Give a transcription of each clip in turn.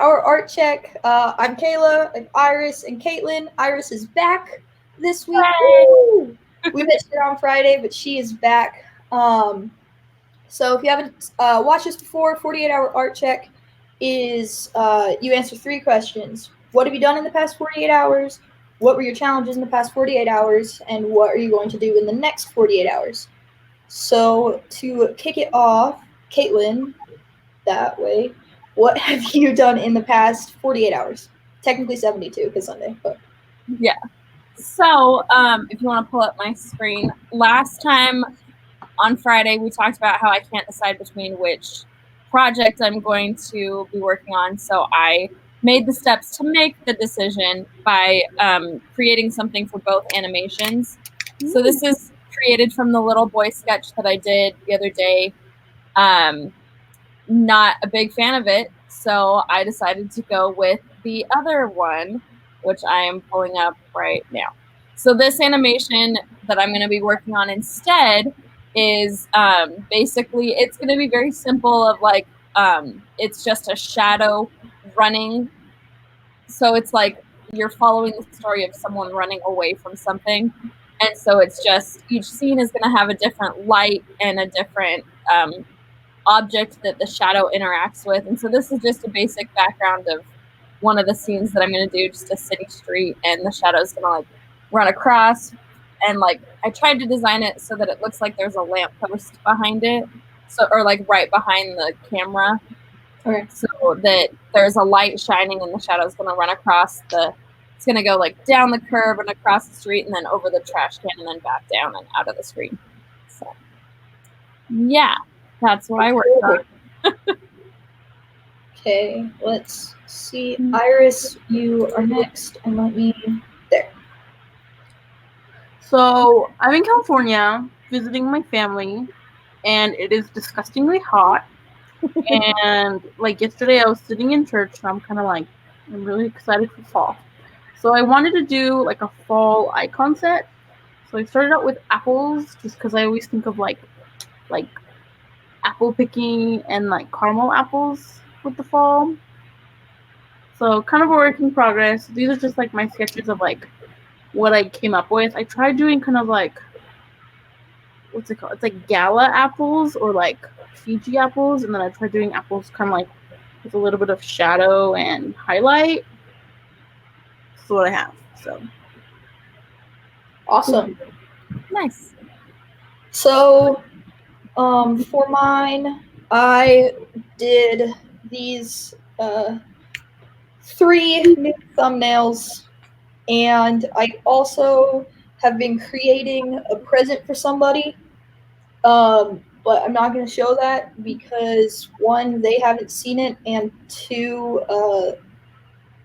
48-hour art check. I'm Kayla, and Iris, and Kaitlin. Iris is back this week. Woo! We missed her on Friday, but she is back. So if you haven't watched this before, 48-hour art check is you answer 3 questions. What have you done in the past 48 hours? What were your challenges in the past 48 hours? And what are you going to do in the next 48 hours? So to kick it off, Kaitlin, that way, what have you done in the past 48 hours? Technically 72 because Sunday, but. Yeah. So if you want to pull up my screen, last time on Friday, we talked about how I can't decide between which project I'm going to be working on. So I made the steps to make the decision by creating something for both animations. So this is created from the little boy sketch that I did the other day. Not a big fan of it, so I decided to go with the other one, which I am pulling up right now. So this animation that I'm going to be working on instead is basically, it's going to be very simple of like, it's just a shadow running. So it's like you're following the story of someone running away from something. And so it's just, each scene is going to have a different light and a different object that the shadow interacts with. And so this is just a basic background of one of the scenes that I'm going to do, just a city street, and the shadow's going to like run across. And like I tried to design it so that it looks like there's a lamppost behind it, so, or like right behind the camera. Okay. So that there's a light shining and the shadow's going to run across it's going to go like down the curb and across the street and then over the trash can and then back down and out of the screen. So yeah, that's what I worked on. Okay, let's see. Iris, you are next, and let me there. So I'm in California visiting my family, and it is disgustingly hot. And like yesterday, I was sitting in church, and I'm kind of like, I'm really excited for fall. So I wanted to do like a fall icon set. So I started out with apples, just because I always think of like apple picking and like caramel apples with the fall. So kind of a work in progress. These are just like my sketches of like what I came up with. I tried doing kind of like, what's it called? It's like gala apples or like Fiji apples, and then I tried doing apples kind of like with a little bit of shadow and highlight. That's what I have. So Awesome. Nice. So, for mine, I did these 3 new thumbnails, and I also have been creating a present for somebody. But I'm not going to show that because 1, they haven't seen it, and 2,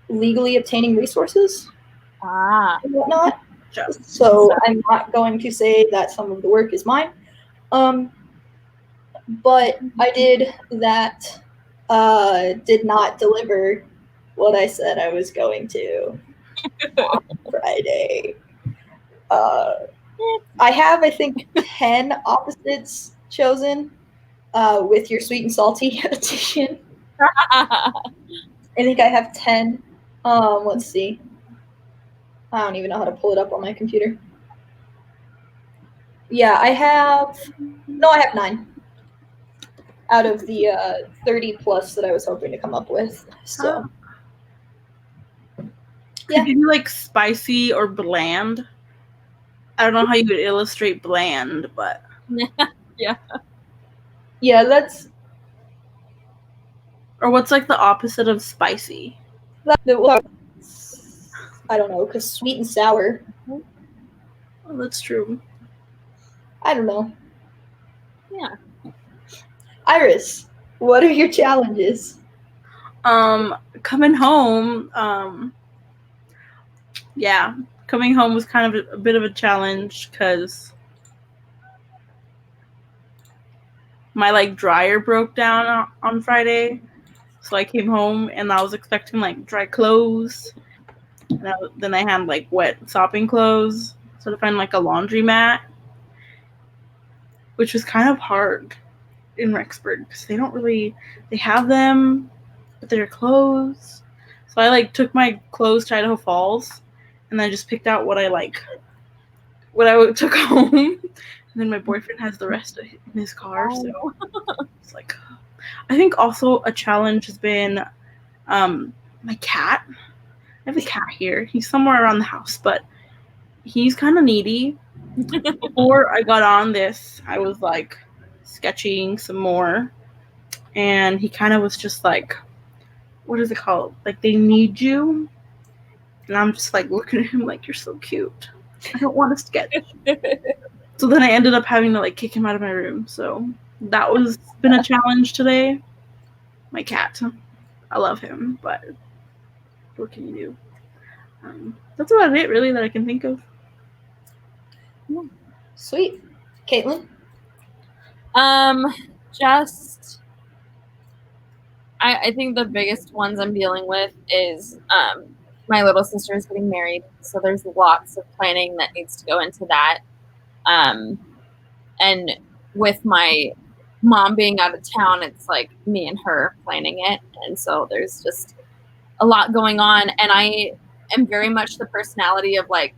legally obtaining resources and whatnot. So I'm not going to say that some of the work is mine. But I did that, did not deliver what I said I was going to on Friday. I have, I think, 10 opposites chosen with your sweet and salty edition. I think I have 10. Let's see. I don't even know how to pull it up on my computer. Yeah, I have 9 out of the 30 plus that I was hoping to come up with. So, yeah. Could you do like spicy or bland? I don't know how you would illustrate bland, but yeah. Yeah, that's. Or what's like the opposite of spicy? I don't know, because sweet and sour. Oh, that's true. I don't know. Yeah. Iris, what are your challenges? Coming home, yeah, coming home was kind of a bit of a challenge because my like dryer broke down on Friday, so I came home and I was expecting like dry clothes, and then I had like wet sopping clothes, so to find like a laundromat, which was kind of hard in Rexburg because they have them, but they're closed. So I like took my clothes to Idaho Falls, and I just picked out what I took home. And then my boyfriend has the rest in his car. So it's like, I think also a challenge has been my cat. I have a cat here. He's somewhere around the house, but he's kind of needy. Before I got on this, I was like sketching some more, and he kind of was just like, what is it called? Like, they need you. And I'm just like looking at him like, you're so cute. I don't want to sketch. So then I ended up having to like kick him out of my room. So that was been a challenge today. My cat. I love him, but what can you do? That's about it, really, that I can think of. Sweet. Kaitlin? Just, I think the biggest ones I'm dealing with is my little sister is getting married, so there's lots of planning that needs to go into that. And with my mom being out of town, it's like me and her planning it, and so there's just a lot going on. And I am very much the personality of like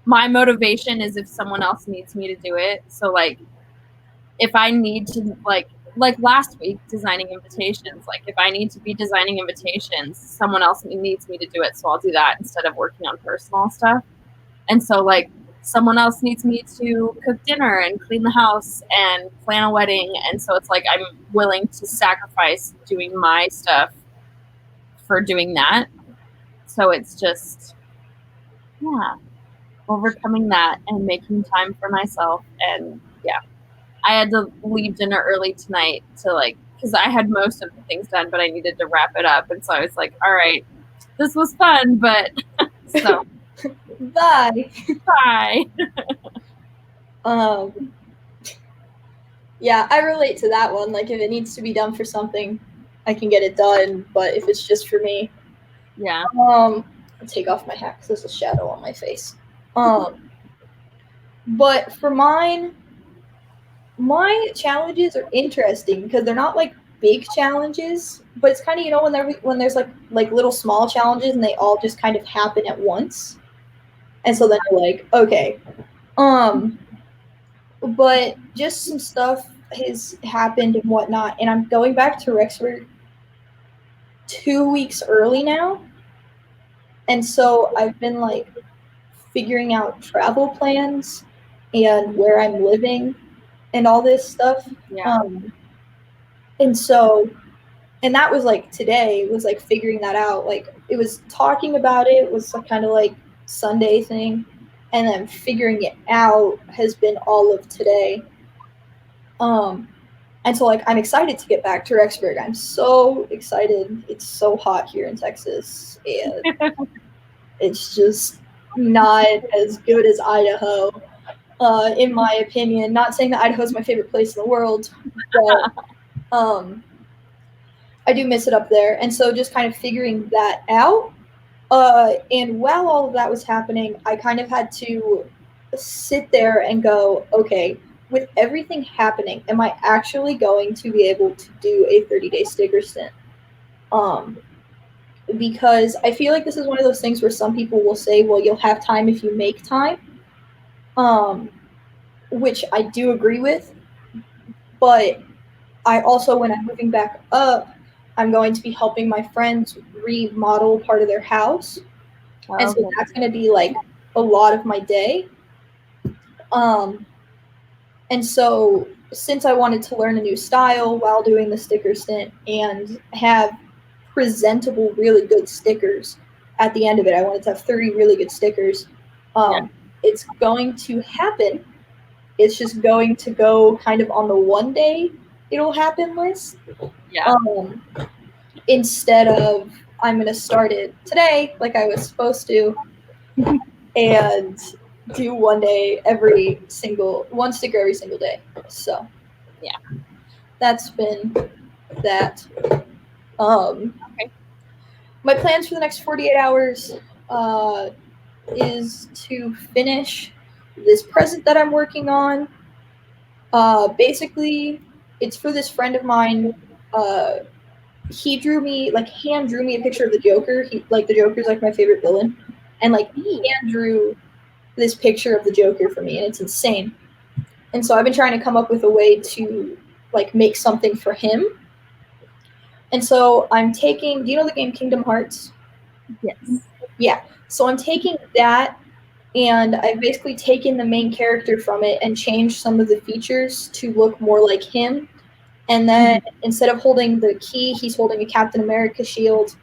my motivation is if someone else needs me to do it. So like if I need to like last week designing invitations, like if I need to be designing invitations, someone else needs me to do it, so I'll do that instead of working on personal stuff. And so like someone else needs me to cook dinner and clean the house and plan a wedding, and so it's like I'm willing to sacrifice doing my stuff for doing that. So it's just overcoming that and making time for myself. And I had to leave dinner early tonight to like, because I had most of the things done, but I needed to wrap it up. And so I was like, all right, this was fun, but so Bye. bye. Yeah, I relate to that one. Like, if it needs to be done for something, I can get it done. But if it's just for me, I'll take off my hat because there's a shadow on my face. But for mine, my challenges are interesting because they're not like big challenges, but it's kind of, you know, when there's like little small challenges and they all just kind of happen at once, and so then you're like, okay, but just some stuff has happened and whatnot, and I'm going back to Rexford 2 weeks early now, and so I've been like figuring out travel plans and where I'm living and all this stuff. And so, and that was like today was like figuring that out. Like it was talking about it was kind of like Sunday thing, and then figuring it out has been all of today. And so like I'm excited to get back to Rexburg. I'm so excited. It's so hot here in Texas, and it's just not as good as Idaho, in my opinion. Not saying that Idaho is my favorite place in the world, but I do miss it up there. And so just kind of figuring that out. And while all of that was happening, I kind of had to sit there and go, okay, with everything happening, am I actually going to be able to do a 30-day sticker stint? Because I feel like this is one of those things where some people will say, well, you'll have time if you make time, which I do agree with. But I also, when I'm moving back up, I'm going to be helping my friends remodel part of their house. And so that's going to be like a lot of my day. And so since I wanted to learn a new style while doing the sticker stint and have presentable, really good stickers at the end of it, I wanted to have 30 really good stickers. It's going to happen. It's just going to go kind of on the one day it'll happen list. Instead of I'm going to start it today like I was supposed to and do one sticker every single day. So that's been that. My plans for the next 48 hours is to finish this present that I'm working on. Basically, it's for this friend of mine he drew me, like, hand drew me a picture of the Joker. The Joker's like my favorite villain, and like hand drew this picture of the Joker for me, and it's insane. And so I've been trying to come up with a way to like make something for him. And so I'm taking, do you know the game Kingdom Hearts? Yes. Yeah. So I'm taking that, and I've basically taken the main character from it and changed some of the features to look more like him. And then instead of holding the key, he's holding a Captain America shield.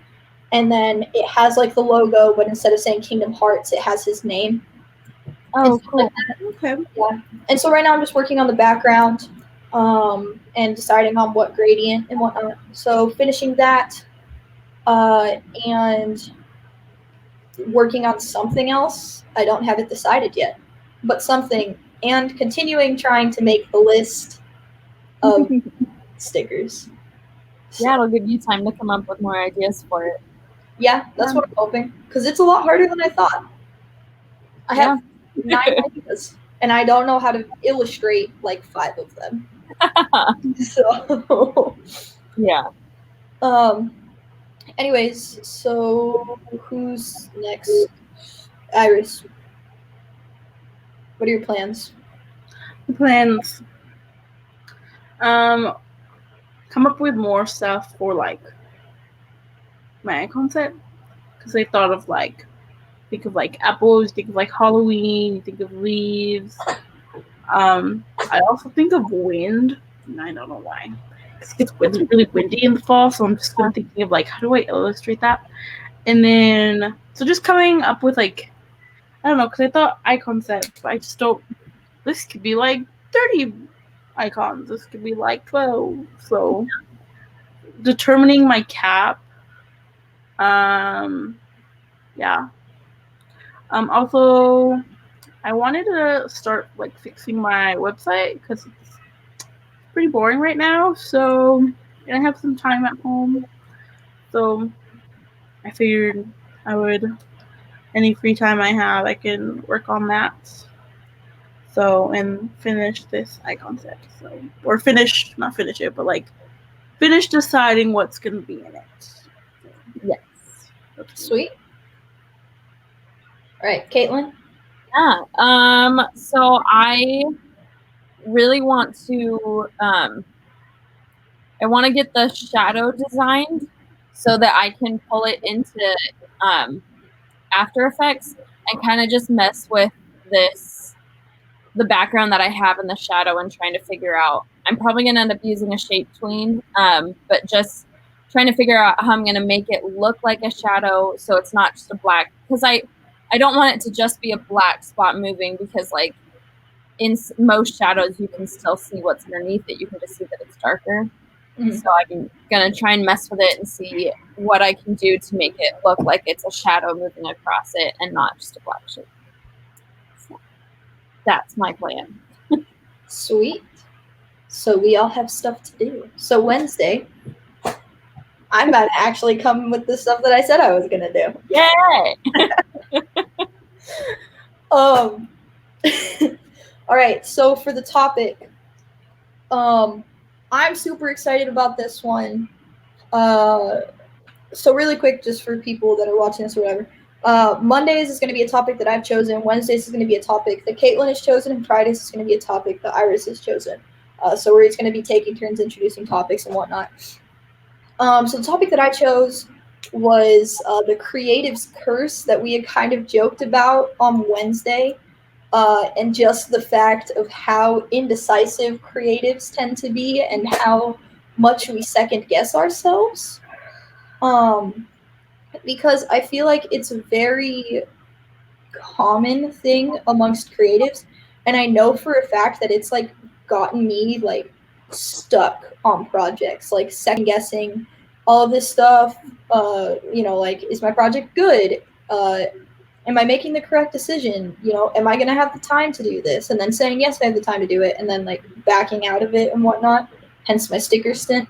And then it has like the logo, but instead of saying Kingdom Hearts, it has his name. Oh, cool. Okay. Yeah. And so right now I'm just working on the background, and deciding on what gradient and whatnot. So finishing that, and working on something else. I don't have it decided yet, but something, and continuing trying to make the list of stickers. So, Yeah, it'll give you time to come up with more ideas for it. yeah, that's what I'm hoping, because it's a lot harder than I thought. I have 9 ideas, and I don't know how to illustrate like 5 of them. So, yeah. Anyways, so who's next? Iris. What are your plans? Plans. Come up with more stuff for like my concept, because I thought of like, think of like apples, think of like Halloween, think of leaves. I also think of wind, and I don't know why. It's really windy in the fall, so I'm just gonna thinking of like, how do I illustrate that? And then so just coming up with like, I don't know, because I thought icon set, but I just don't. This could be like 30 icons. This could be like 12. So determining my cap. Yeah. Also, I wanted to start like fixing my website because it's pretty boring right now. So, and I have some time at home. So I figured I would, any free time I have, I can work on that. So, and finish this icon set. So, or not finish it, but like finish deciding what's going to be in it. Yes. Sweet. All right, Kaitlin. Yeah. So I really want to I want to get the shadow designed so that I can pull it into After Effects and kind of just mess with the background that I have in the shadow and trying to figure out. I'm probably going to end up using a shape tween, but just trying to figure out how I'm going to make it look like a shadow so it's not just a black, because I don't want it to just be a black spot moving, because like in most shadows you can still see what's underneath it. You can just see that it's darker. So I'm going to try and mess with it and see what I can do to make it look like it's a shadow moving across it and not just a black shape. So that's my plan. Sweet. So we all have stuff to do. So Wednesday, I'm about to actually come with the stuff that I said I was going to do. Yay! All right, so for the topic, I'm super excited about this one. So really quick, just for people that are watching this or whatever, Mondays is going to be a topic that I've chosen. Wednesdays is going to be a topic that Kaitlin has chosen, and Fridays is going to be a topic that Iris has chosen. So we're just going to be taking turns introducing topics and whatnot. So the topic that I chose was the creative's curse that we had kind of joked about on Wednesday, and just the fact of how indecisive creatives tend to be and how much we second guess ourselves. Because I feel like it's a very common thing amongst creatives, and I know for a fact that it's like gotten me like stuck on projects, like second guessing all of this stuff. Like, is my project good? Am I making the correct decision? Am I going to have the time to do this? And then saying, yes, I have the time to do it. And then like backing out of it and whatnot. Hence my sticker stint.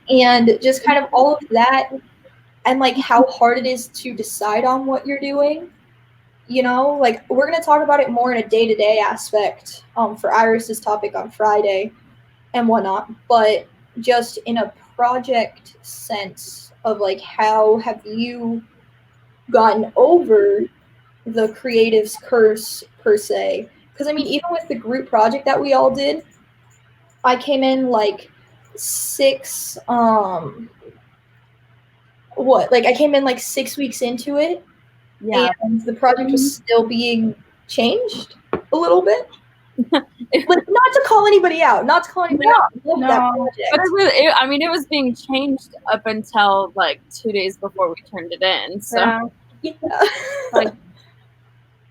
And just kind of all of that. And like how hard it is to decide on what you're doing. Like we're going to talk about it more in a day-to-day aspect for Iris's topic on Friday and whatnot. But just in a project sense of like how have you gotten over the creative's curse per se? Because I mean, even with the group project that we all did, I came in like I came in like 6 weeks into it, Yeah. and the project was still being changed a little bit. Not to call anybody out. I love that project. But it was being changed up until like 2 days before we turned it in. So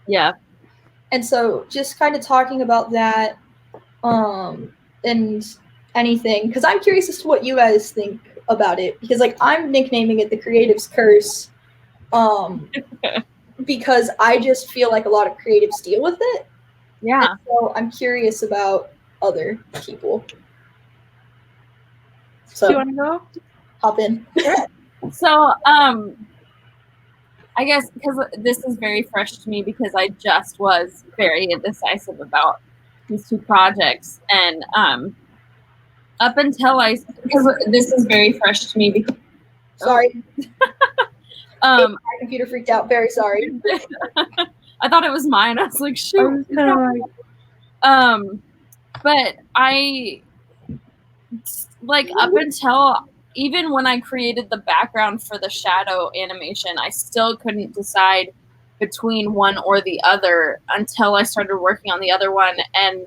yeah. And so just kind of talking about that, and anything, because I'm curious as to what you guys think about it, because like I'm nicknaming it the creative's curse, because I just feel like a lot of creatives deal with it. Yeah. And so I'm curious about other people. So do you want to go? Hop in. So I guess because this is very fresh to me because I just was very indecisive about these two projects, and up until because this is very fresh to me because sorry. My computer freaked out. Very sorry. I thought it was mine. I was like, shoot. But I like up until even when I created the background for the shadow animation, I still couldn't decide between one or the other until I started working on the other one, and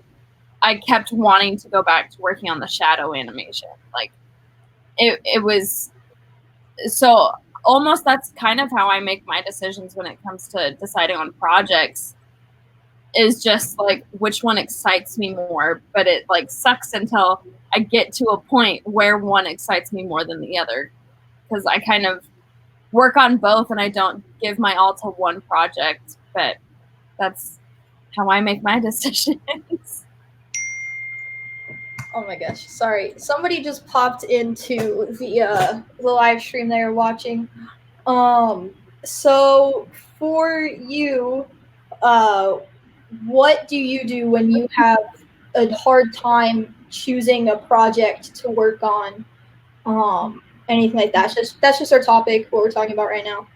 I kept wanting to go back to working on the shadow animation. Like it was so almost that's kind of how I make my decisions when it comes to deciding on projects, is just like which one excites me more. But it like sucks until I get to a point where one excites me more than the other, because I kind of work on both and I don't give my all to one project. But that's how I make my decisions. Oh my gosh, sorry. Somebody just popped into the live stream they were watching. So for you, what do you do when you have a hard time choosing a project to work on? Anything like that. That's just our topic, what we're talking about right now.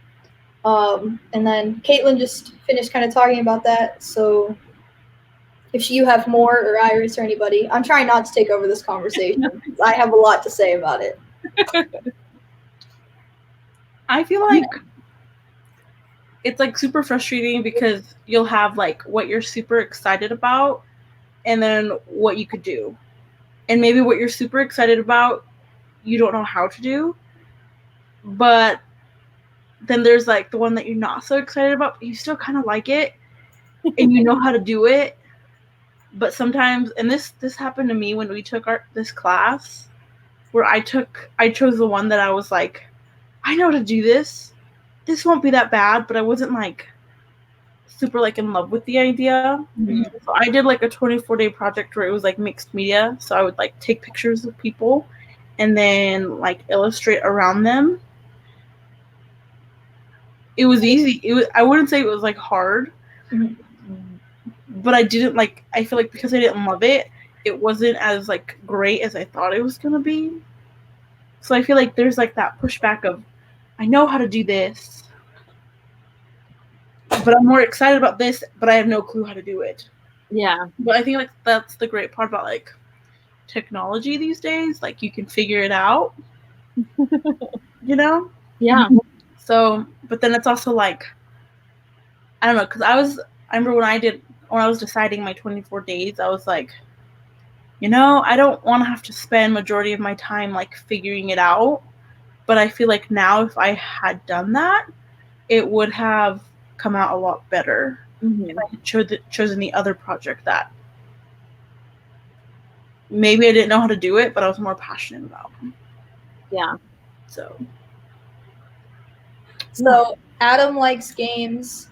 And then Kaitlin just finished kind of talking about that. So if you have more, or Iris or anybody, I'm trying not to take over this conversation because I have a lot to say about it. I feel like it's like super frustrating because you'll have like what you're super excited about and then what you could do. And maybe what you're super excited about, you don't know how to do. But then there's like the one that you're not so excited about, but you still kind of like it and you know how to do it. But sometimes, and this happened to me when we took this class, where I chose the one that I was like, I know how to do this. This won't be that bad, but I wasn't like super like in love with the idea. Mm-hmm. So I did like a 24-day project where it was like mixed media. So I would like take pictures of people and then like illustrate around them. It was easy. I wouldn't say it was like hard. Mm-hmm. But I feel like because I didn't love it, it wasn't as like great as I thought it was going to be. So I feel like there's like that pushback of, I know how to do this, but I'm more excited about this, but I have no clue how to do it. Yeah. But I think like that's the great part about like technology these days. Like you can figure it out, you know? Yeah. So, but then it's also like, I don't know, because I remember when I was deciding my 24 days, I was like, I don't want to have to spend majority of my time like figuring it out. But I feel like now if I had done that, it would have come out a lot better. Mm-hmm. If I had chosen the other project that maybe I didn't know how to do it, but I was more passionate about. Yeah. So Adam likes games.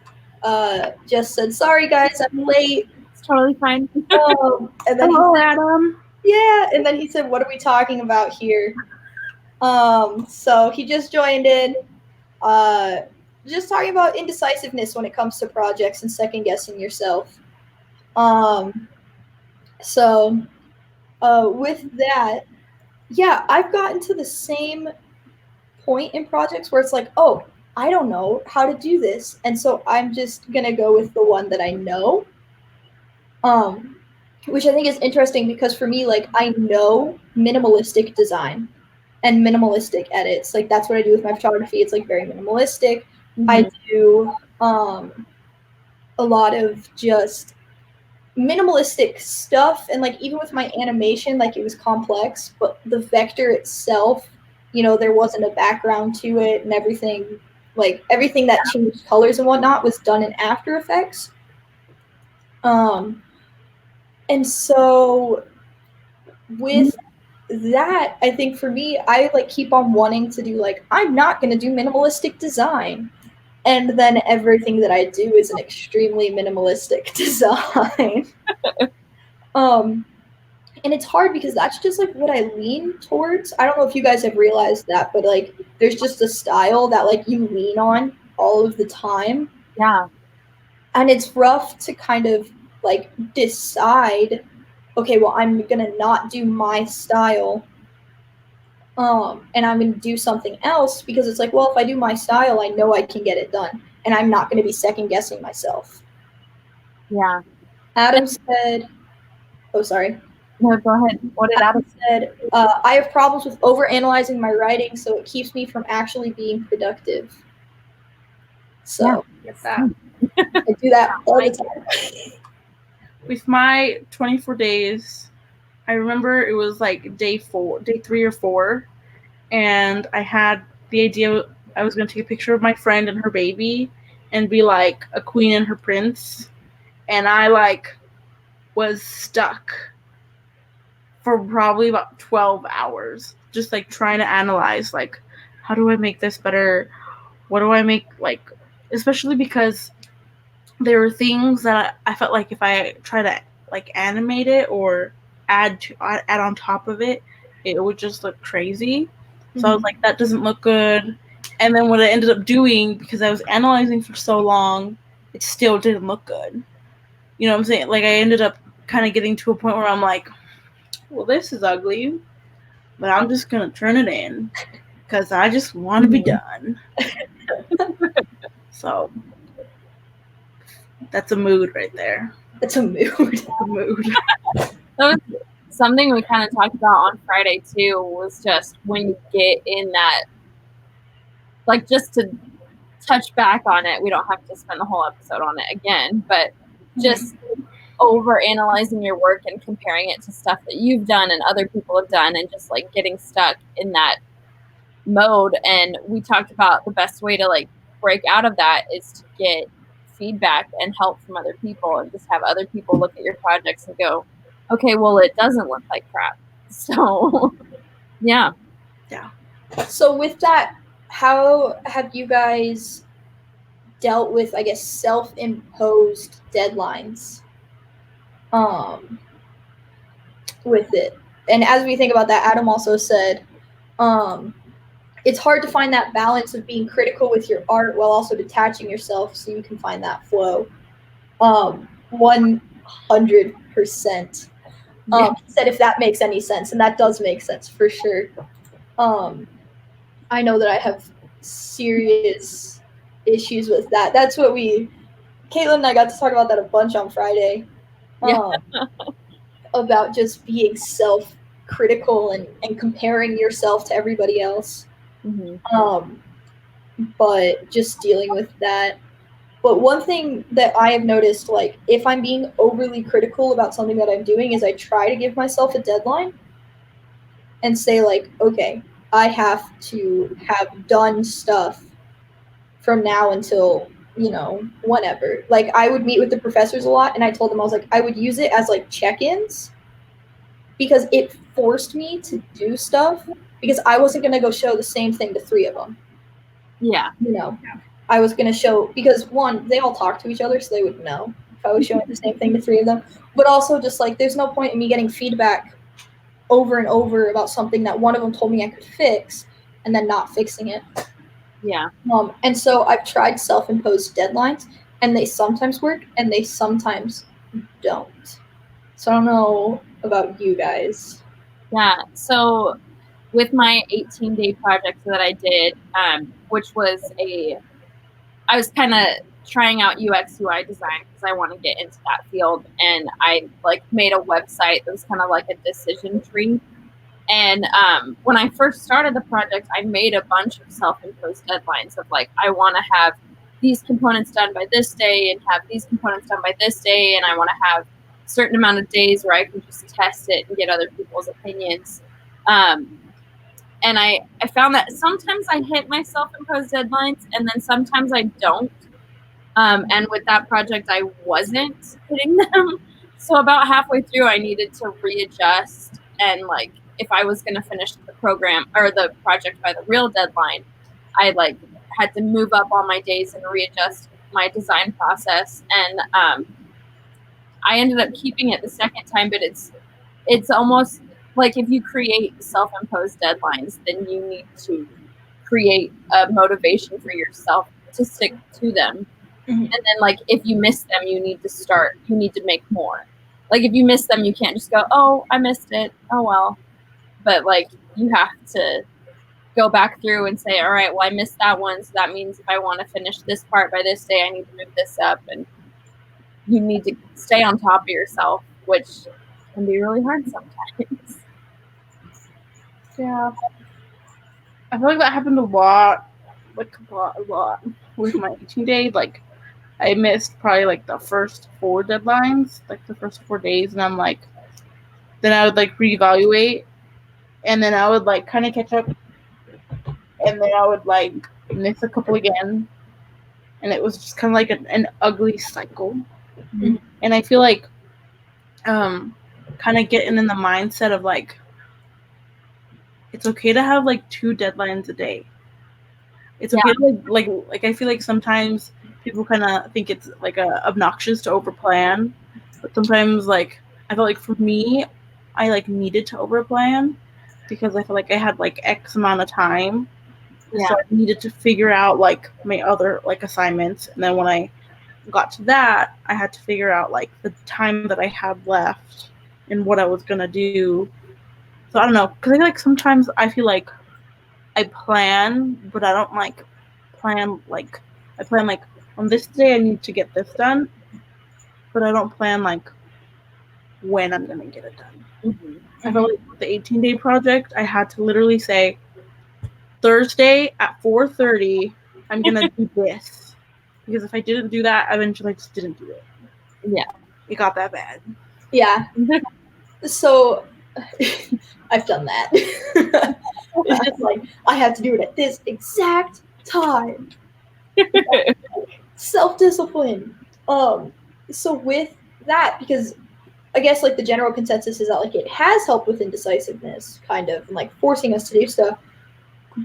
Just said, sorry guys, I'm late. It's totally fine. And then hello, Adam. Yeah, and then he said, what are we talking about here? So he just joined in. Just talking about indecisiveness when it comes to projects and second guessing yourself. So with that, yeah, I've gotten to the same point in projects where it's like, oh, I don't know how to do this, and so I'm just gonna go with the one that I know. Which I think is interesting because for me, like, I know minimalistic design and minimalistic edits. Like, that's what I do with my photography. It's like very minimalistic. I do a lot of just minimalistic stuff, and like even with my animation, like it was complex, but the vector itself, there wasn't a background to it, and everything, like everything that changed colors and whatnot was done in After Effects. And so with that, I think for me, I like keep on wanting to do, like, I'm not going to do minimalistic design, and then everything that I do is an extremely minimalistic design. And it's hard because that's just like what I lean towards. I don't know if you guys have realized that, but like there's just a style that like you lean on all of the time. Yeah. And it's rough to kind of like decide, okay, well, I'm gonna not do my style, and I'm gonna do something else, because it's like, well, if I do my style, I know I can get it done, and I'm not gonna be second guessing myself. Yeah. Adam said, oh, sorry. No, go ahead. What did Adam said? I have problems with overanalyzing my writing, so it keeps me from actually being productive. So get that. I do that all the time. With my 24 days, I remember it was like day 3 or 4, and I had the idea I was going to take a picture of my friend and her baby and be like a queen and her prince, and I like was stuck for probably about 12 hours just like trying to analyze, like, how do I make this better, what do I make, like, especially because there were things that I felt like if I try to like animate it or add on top of it, it would just look crazy. So I was like, that doesn't look good. And then what I ended up doing, because I was analyzing for so long, it still didn't look good. You know what I'm saying? Like, I ended up kind of getting to a point where I'm like, well, this is ugly, but I'm just going to turn it in because I just want to be done. So that's a mood right there. That's a mood. A mood. So something we kind of talked about on Friday too was just when you get in that, like, just to touch back on it, we don't have to spend the whole episode on it again, but just over analyzing your work and comparing it to stuff that you've done and other people have done, and just like getting stuck in that mode. And we talked about the best way to like break out of that is to get feedback and help from other people, and just have other people look at your projects and go, okay, well, it doesn't look like crap. So yeah. So with that, how have you guys dealt with, I guess, self-imposed deadlines with it? And as we think about that, Adam also said it's hard to find that balance of being critical with your art while also detaching yourself so you can find that flow. 100%. Said if that makes any sense, and that does make sense for sure. I know that I have serious issues with that. That's what Kaitlin and I got to talk about that a bunch on Friday. About just being self-critical and comparing yourself to everybody else. But just dealing with that. But one thing that I have noticed, like, if I'm being overly critical about something that I'm doing, is I try to give myself a deadline and say, like, okay, I have to have done stuff from now until, whenever. Like, I would meet with the professors a lot, and I told them, I was like, I would use it as, like, check-ins, because it forced me to do stuff, because I wasn't going to go show the same thing to 3 of them. Yeah. I was going to show, because one, they all talk to each other, so they would know if I was showing the same thing to 3 of them. But also just like, there's no point in me getting feedback over and over about something that one of them told me I could fix and then not fixing it. Yeah. And so I've tried self-imposed deadlines, and they sometimes work and they sometimes don't. So I don't know about you guys. Yeah. So with my 18-day project that I did, which was I was kind of trying out UX UI design because I want to get into that field, and I like made a website that was kind of like a decision tree. And when I first started the project, I made a bunch of self-imposed deadlines of like, I want to have these components done by this day and have these components done by this day, and I want to have a certain amount of days where I can just test it and get other people's opinions. And I found that sometimes I hit my self-imposed deadlines, and then sometimes I don't. And with that project, I wasn't hitting them. So about halfway through, I needed to readjust, and like if I was going to finish the program or the project by the real deadline, I like had to move up all my days and readjust my design process. And I ended up keeping it the second time, but it's almost like if you create self-imposed deadlines, then you need to create a motivation for yourself to stick to them. Mm-hmm. And then like if you miss them, you need to make more. Like if you miss them, you can't just go, oh, I missed it, oh well. But like you have to go back through and say, all right, well, I missed that one, so that means if I want to finish this part by this day, I need to move this up. And you need to stay on top of yourself, which can be really hard sometimes. Yeah. I feel like that happened a lot with my 18-day. Like, I missed probably like the first 4 deadlines, like the first 4 days, and I'm like, then I would like reevaluate, and then I would like kind of catch up, and then I would like miss a couple again, and it was just kind of like an ugly cycle. Mm-hmm. And I feel like kind of getting in the mindset of like, it's okay to have like 2 deadlines a day. It's okay to like I feel like sometimes people kind of think it's like obnoxious to overplan, but sometimes like I feel like for me, I like needed to overplan because I feel like I had like X amount of time, so I needed to figure out like my other like assignments, and then when I got to that, I had to figure out like the time that I had left and what I was gonna do. So I don't know, because I feel like sometimes I feel like I plan, but I don't like plan like I plan like on this day I need to get this done, but I don't plan like when I'm gonna get it done. Mm-hmm. I feel like with the 18-day project, I had to literally say Thursday at 4:30 I'm gonna do this, because if I didn't do that, eventually I just didn't do it. Yeah, it got that bad. Yeah. So I've done that. It's just like I have to do it at this exact time. Self-discipline. So with that, because I guess like the general consensus is that like it has helped with indecisiveness, kind of, and like forcing us to do stuff.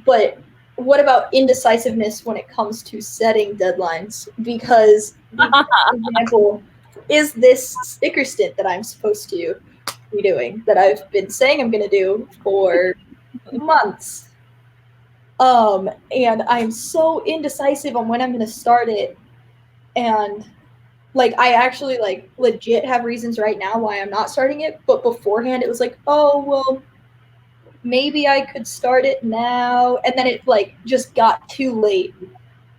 But what about indecisiveness when it comes to setting deadlines? Because, for example, is this sticker stint that I'm supposed to be doing, that I've been saying I'm going to do for months, and I'm so indecisive on when I'm going to start it, and like I actually like legit have reasons right now why I'm not starting it, but beforehand it was like, oh well, maybe I could start it now, and then it like just got too late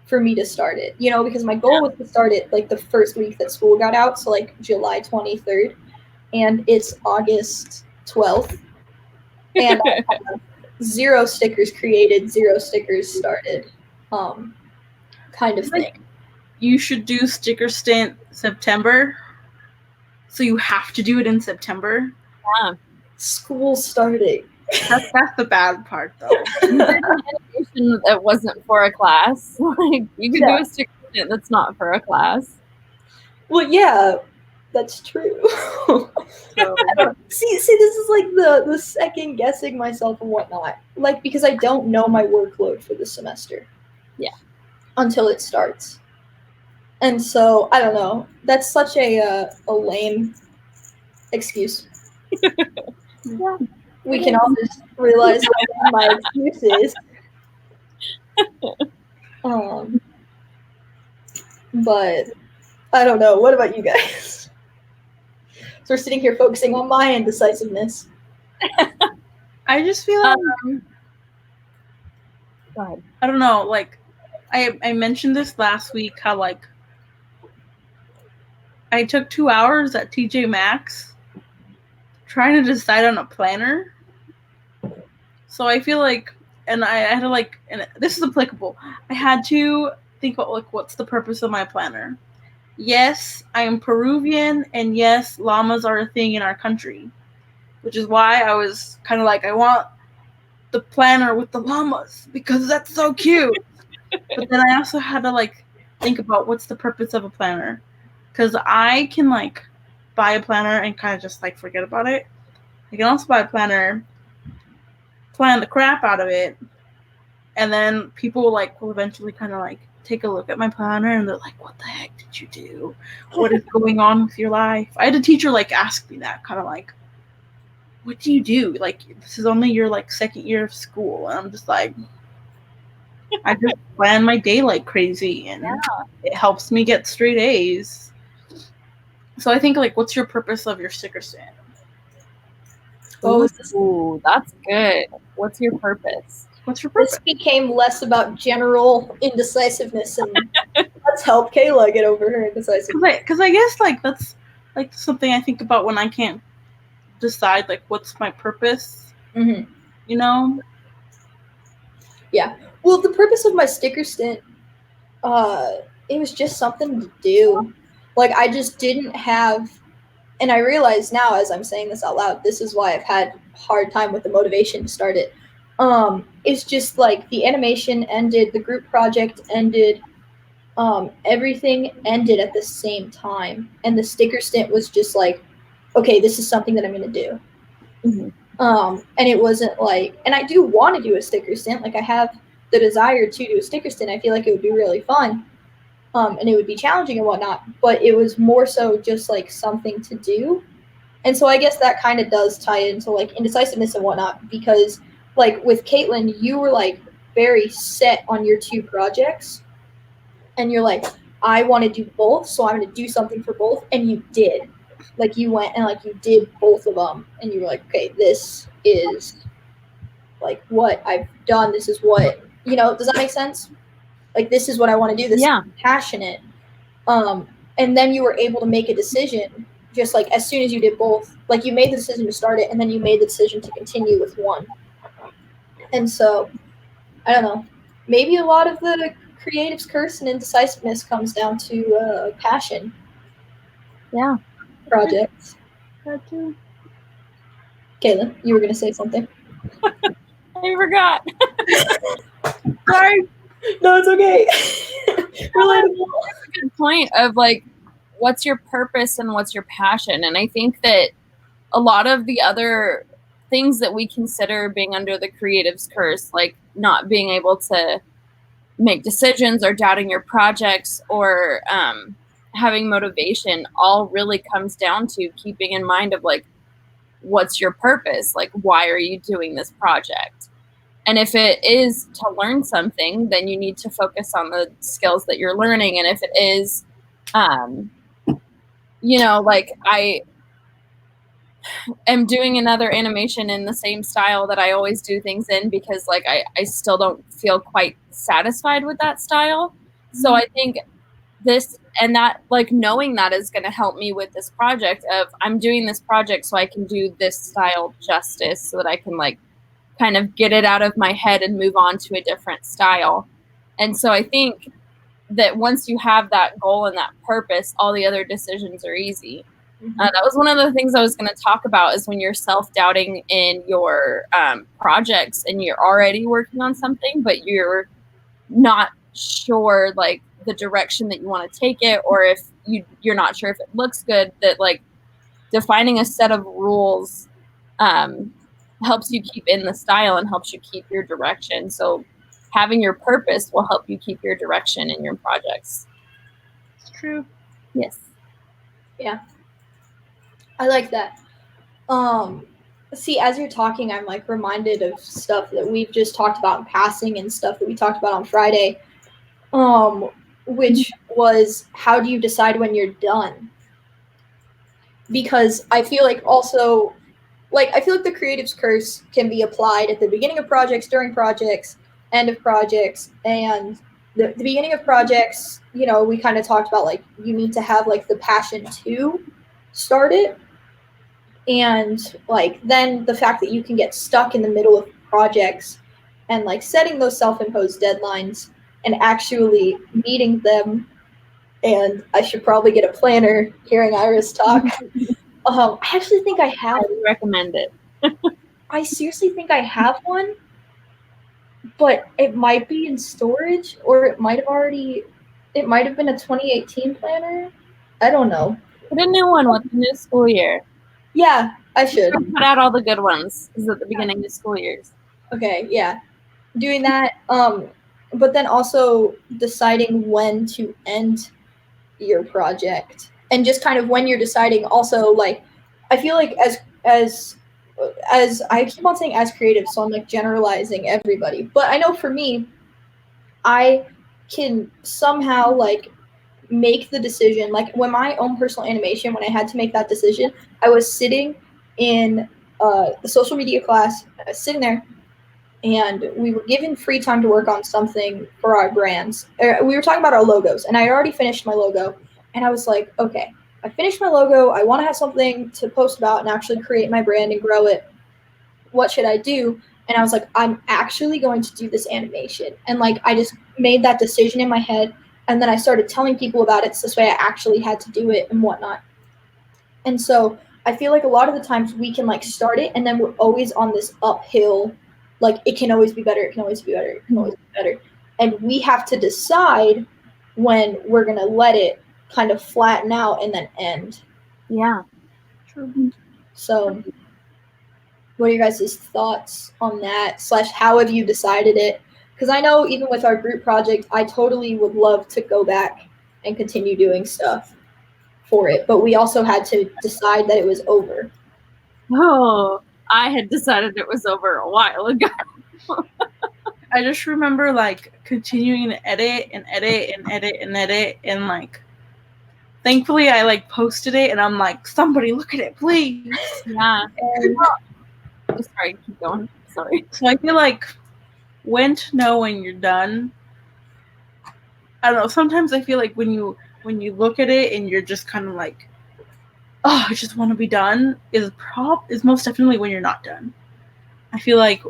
for me to start it, you know, because my goal was to start it like the first week that school got out, so like July 23rd, and it's August 12th, and I have 0 stickers created, 0 stickers started, kind of thing. You should do sticker stint September, so you have to do it in September. Yeah. School's starting. That's the bad part, though. Animation that wasn't for a class. Like you can do a sticker stint that's not for a class. Well, yeah, that's true. See, this is like the second guessing myself and whatnot. Like, because I don't know my workload for the semester. Yeah. Until it starts. And so, I don't know. That's such a lame excuse. Yeah. We can all just realize what my excuse is. But I don't know. What about you guys? So we're sitting here focusing on my indecisiveness. I just feel like Go ahead. I don't know, like I mentioned this last week how like I took 2 hours at TJ Maxx trying to decide on a planner. So I feel like, and I had to like, and this is applicable. I had to think about like what's the purpose of my planner. Yes, I am Peruvian, and yes, llamas are a thing in our country, which is why I was kind of like, I want the planner with the llamas because that's so cute. But then I also had to like think about what's the purpose of a planner, because I can like buy a planner and kind of just like forget about it. I can also buy a planner, plan the crap out of it, and then people like will eventually kind of like take a look at my planner and they're like, what the heck did you do? What is going on with your life? I had a teacher like ask me that, kind of like, what do you do? Like, this is only your like second year of school. And I'm just like, I just plan my day like crazy, and it helps me get straight A's. So I think like, what's your purpose of your sticker stand? Ooh, that's good. What's your purpose? What's your purpose? This became less about general indecisiveness, and let's help Kayla get over her indecisiveness. Because I guess like that's like something I think about when I can't decide like what's my purpose. Mm-hmm. You know? Yeah. Well, the purpose of my sticker stint, it was just something to do. Like, I just didn't have, and I realize now as I'm saying this out loud, this is why I've had a hard time with the motivation to start it. It's just like the animation ended, the group project ended, everything ended at the same time. And the sticker stint was just like, okay, this is something that I'm going to do. Mm-hmm. And it wasn't like, and I do want to do a sticker stint. Like, I have the desire to do a sticker stint. I feel like it would be really fun. And it would be challenging and whatnot, but it was more so just like something to do. And so I guess that kind of does tie into like indecisiveness and whatnot, because like with Kaitlin, you were like very set on your 2 projects, and you're like, I want to do both, so I'm going to do something for both. And you did. Like, you went and like you did both of them, and you were like, okay, this is like what I've done. This is what, does that make sense? Like, this is what I want to do. This is passionate. And then you were able to make a decision just like as soon as you did both. Like, you made the decision to start it, and then you made the decision to continue with one. And so, I don't know. Maybe a lot of the creative's curse and indecisiveness comes down to passion. Yeah. Projects. That too. Kayla, you were going to say something. I forgot. Sorry. No, it's okay. Relatable. That's a good point of like, what's your purpose and what's your passion? And I think that a lot of the other things that we consider being under the creative's curse, like not being able to make decisions or doubting your projects or having motivation, all really comes down to keeping in mind of like, what's your purpose? Like, why are you doing this project? And if it is to learn something, then you need to focus on the skills that you're learning. And if it is, like I am doing another animation in the same style that I always do things in, because like I still don't feel quite satisfied with that style. So I think this and that, like knowing that is going to help me with this project of I'm doing this project so I can do this style justice, so that I can like kind of get it out of my head and move on to a different style. And so I think that once you have that goal and that purpose, all the other decisions are easy. That was one of the things I was going to talk about, is when you're self-doubting in your projects and you're already working on something, but you're not sure like the direction that you want to take it, or if you're not sure if it looks good, that like defining a set of rules helps you keep in the style and helps you keep your direction. So having your purpose will help you keep your direction in your projects. It's true. Yes. Yeah. I like that. See, as you're talking, I'm like reminded of stuff that we've just talked about in passing and stuff that we talked about on Friday, which was, how do you decide when you're done? Because I feel like also, like I feel like the creative's curse can be applied at the beginning of projects, during projects, end of projects, and the beginning of projects, you know, we kind of talked about like you need to have like the passion to start it. And like then the fact that you can get stuck in the middle of projects and like setting those self-imposed deadlines and actually meeting them. And I should probably get a planner hearing Iris talk. I actually think I have. I recommend it. I seriously think I have one, but it might be in storage, or it might have been a 2018 planner. I don't know. Put a new one with the new school year. Yeah, I should. Put out all the good ones. This is at the beginning of school years. Okay, yeah. Doing that. But then also deciding when to end your project. And just kind of when you're deciding also like I feel like as I keep on saying as creative, so I'm like generalizing everybody. But I know for me, I can somehow like make the decision. Like when my own personal animation, when I had to make that decision, I was sitting in the social media class, I was sitting there, and we were given free time to work on something for our brands. We were talking about our logos, and I had already finished my logo, and I was like, okay, I finished my logo. I want to have something to post about and actually create my brand and grow it. What should I do? And I was like, I'm actually going to do this animation. And like, I just made that decision in my head. And then I started telling people about it. So this way I actually had to do it and whatnot. And so I feel like a lot of the times we can like start it and then we're always on this uphill, like it can always be better. It can always be better. It can always be better. And we have to decide when we're going to let it kind of flatten out and then end. Yeah. True. So what are your guys' thoughts on that? / how have you decided it? Because I know even with our group project, I totally would love to go back and continue doing stuff for it. But we also had to decide that it was over. Oh, I had decided it was over a while ago. I just remember like continuing to edit and edit and edit and edit, and like thankfully I like posted it and I'm like, somebody look at it, please. Yeah. And sorry, keep going. Sorry. so I feel like when to know when you're done. I don't know. Sometimes I feel like when you look at it and you're just kind of like, oh, I just want to be done, is most definitely when you're not done. I feel like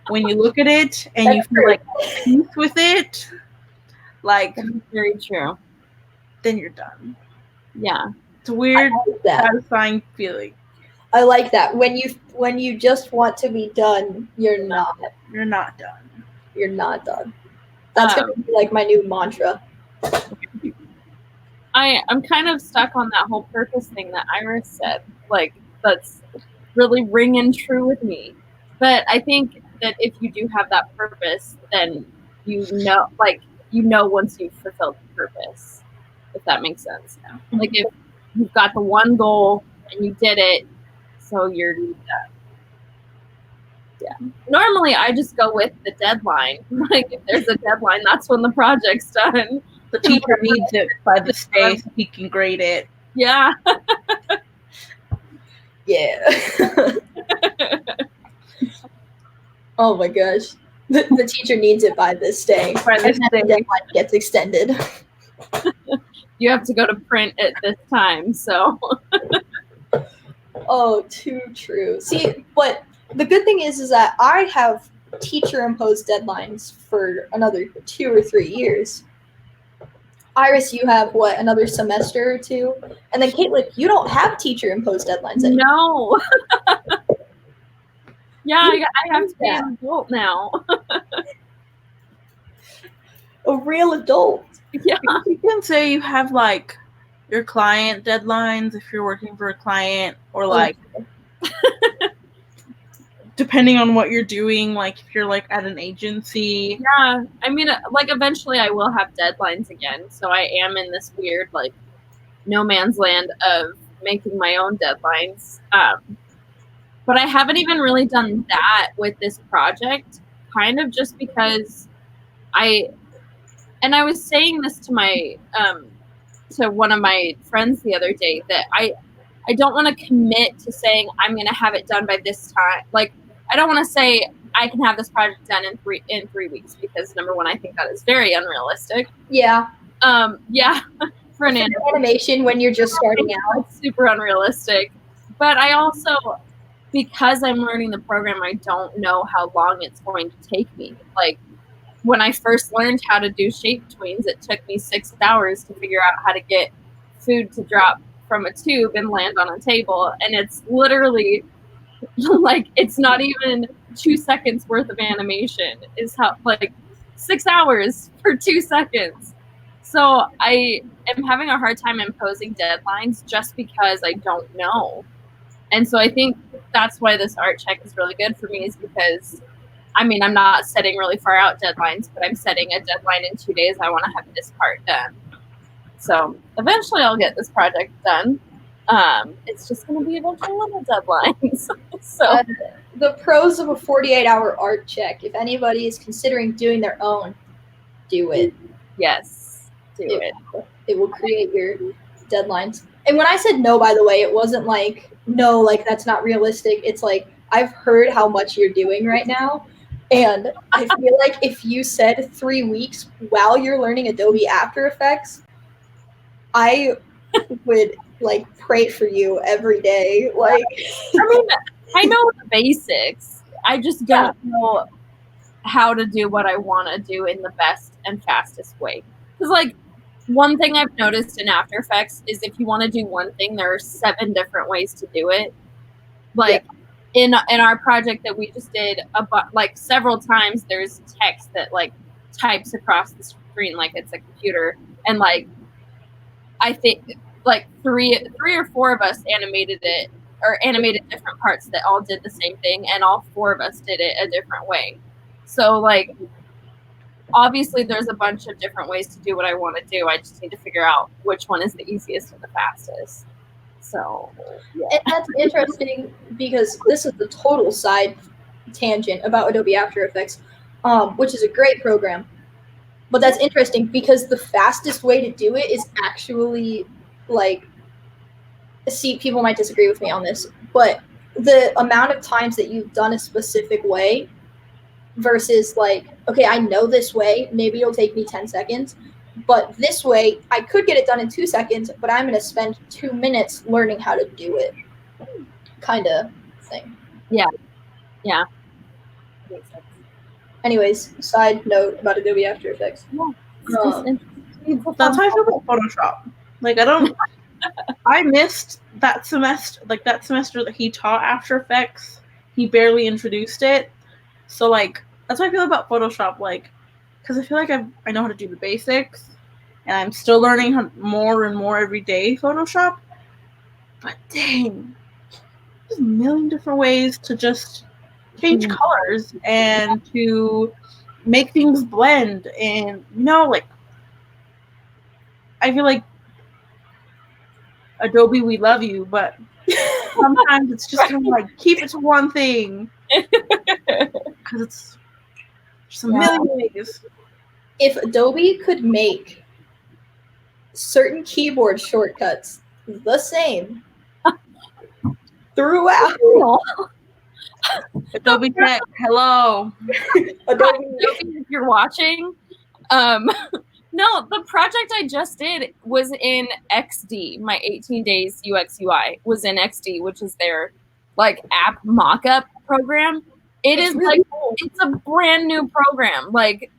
when you look at it and That's you feel true. like peace with it, like That's very true. then you're done. Yeah. It's a weird, I like that. satisfying feeling. I like that. When you just want to be done, you're not. You're not done. You're not done. That's gonna be like my new mantra. I'm kind of stuck on that whole purpose thing that Iris said. Like that's really ringing true with me. But I think that if you do have that purpose, then you know once you've fulfilled the purpose, if that makes sense. Like if you've got the one goal and you did it, so you're done. Yeah. Normally I just go with the deadline. Like if there's a deadline, that's when the project's done. The teacher needs it by this day so he can grade it. Yeah. Yeah. Oh my gosh. The teacher needs it by this day. By this and then day. the deadline gets extended. You have to go to print at this time, so. Oh, too true. See, but the good thing is that I have teacher-imposed deadlines for another 2 or 3 years. Iris, you have what, another semester or 2? And then Kaitlin, you don't have teacher-imposed deadlines anymore. No. Yeah, I have to be an adult now. A real adult. Yeah. You can say you have like your client deadlines if you're working for a client, or like depending on what you're doing, like if you're like at an agency. Yeah, I mean, like eventually I will have deadlines again, so I am in this weird like no man's land of making my own deadlines. But I haven't even really done that with this project, kind of just because I was saying this to my to one of my friends the other day that I don't want to commit to saying I'm going to have it done by this time. Like, I don't want to say I can have this project done in 3 weeks, because number one, I think that is very unrealistic. Yeah. Yeah. For an animation when you're just starting out. It's super unrealistic. But I also, because I'm learning the program, I don't know how long it's going to take me. Like, when I first learned how to do shape tweens, it took me 6 hours to figure out how to get food to drop from a tube and land on a table. And it's literally like, it's not even 2 seconds worth of animation. Is how, like, 6 hours for 2 seconds. So I am having a hard time imposing deadlines just because I don't know. And so I think that's why this art check is really good for me, is because, I mean, I'm not setting really far out deadlines, but I'm setting a deadline in 2 days. I want to have this part done. So eventually I'll get this project done. It's just going to be a bunch of little deadlines. So the pros of a 48-hour art check, if anybody is considering doing their own, do it. Yes, do it. It will create your deadlines. And when I said no, by the way, it wasn't like, no, like that's not realistic. It's like, I've heard how much you're doing right now. And I feel like if you said 3 weeks while you're learning Adobe After Effects, I would like pray for you every day. Like, I mean, I know the basics. I just don't know how to do what I want to do in the best and fastest way. Because, like, one thing I've noticed in After Effects is if you want to do one thing, there are 7 different ways to do it. Like, in our project that we just did, like, several times, there's text that, like, types across the screen like it's a computer. And, like, I think, like, three or four of us animated it, or animated different parts that all did the same thing, and all 4 of us did it a different way. So, like, obviously there's a bunch of different ways to do what I want to do. I just need to figure out which one is the easiest and the fastest. So, yeah. And that's interesting because this is the total side tangent about Adobe After Effects, which is a great program. But that's interesting because the fastest way to do it is actually, like, see, people might disagree with me on this, but the amount of times that you've done a specific way versus, like, okay, I know this way, maybe it'll take me 10 seconds, but this way, I could get it done in 2 seconds, but I'm going to spend 2 minutes learning how to do it, kind of thing. Yeah. Yeah. Anyways, side note about Adobe After Effects. Yeah. That's how I feel about Photoshop. Like, I missed that semester, like, that semester that he taught After Effects. He barely introduced it. So, like, that's how I feel about Photoshop. Like, because I feel like I know how to do the basics, and I'm still learning more and more every day Photoshop. But dang, there's a million different ways to just change colors and to make things blend. And, you know, like, I feel like Adobe, we love you, but sometimes it's just kind of like, keep it to one thing. Because it's just a million ways. If Adobe could make certain keyboard shortcuts the same throughout, Adobe Tech, hello. Adobe, if you're watching, no, the project I just did was in XD. My 18 days UX UI was in XD, which is their, like, app mock-up program. It's really like cool. It's a brand new program, like,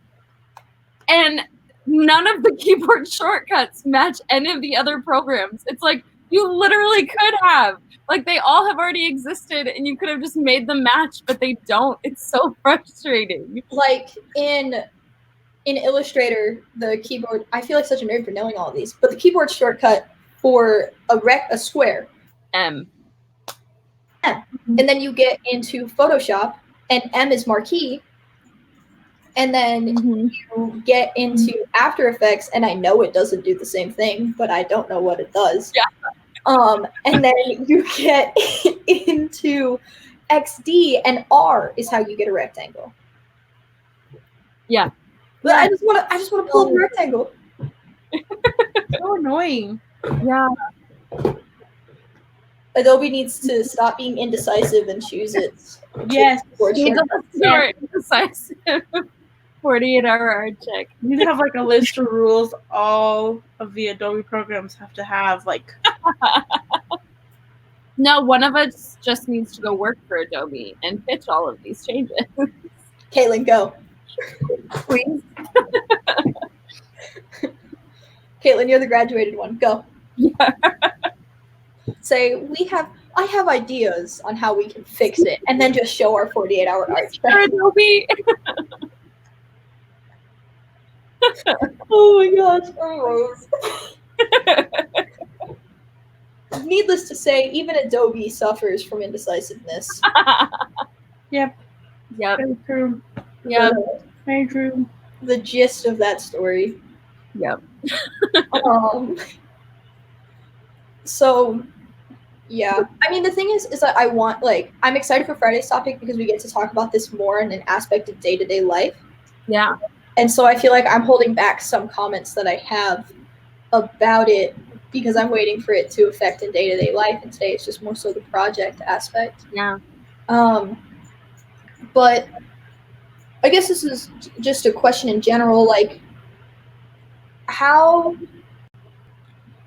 and none of the keyboard shortcuts match any of the other programs. It's like, you literally could have, like, they all have already existed and you could have just made them match, but they don't. It's so frustrating. Like, in Illustrator, the keyboard, I feel like such a nerd for knowing all of these, but the keyboard shortcut for a square, M. And then you get into Photoshop, and M is marquee, and then you get into After Effects, and I know it doesn't do the same thing, but I don't know what it does. Yeah. And then you get into XD, and R is how you get a rectangle. Yeah. But I just want to pull up a rectangle. So annoying. Yeah. Adobe needs to stop being indecisive and choose its Yes. Need to listen to our indecisive 48-hour art check. You need to have like a list of rules all of the Adobe programs have to have. Like, No, one of us just needs to go work for Adobe and pitch all of these changes. Kaitlin, go. Please. Kaitlin, you're the graduated one. Go. Yeah. Say, I have ideas on how we can fix it, and then just show our 48-hour art For check. Adobe. Oh my gosh. Needless to say, even Adobe suffers from indecisiveness. yep, Yep. very true. Yep. Very true. The gist of that story. Yep. So, yeah. I mean, the thing is that I'm excited for Friday's topic because we get to talk about this more in an aspect of day-to-day life. Yeah. And so I feel like I'm holding back some comments that I have about it because I'm waiting for it to affect in day-to-day life. And today it's just more so the project aspect. Yeah. But I guess this is just a question in general, like, how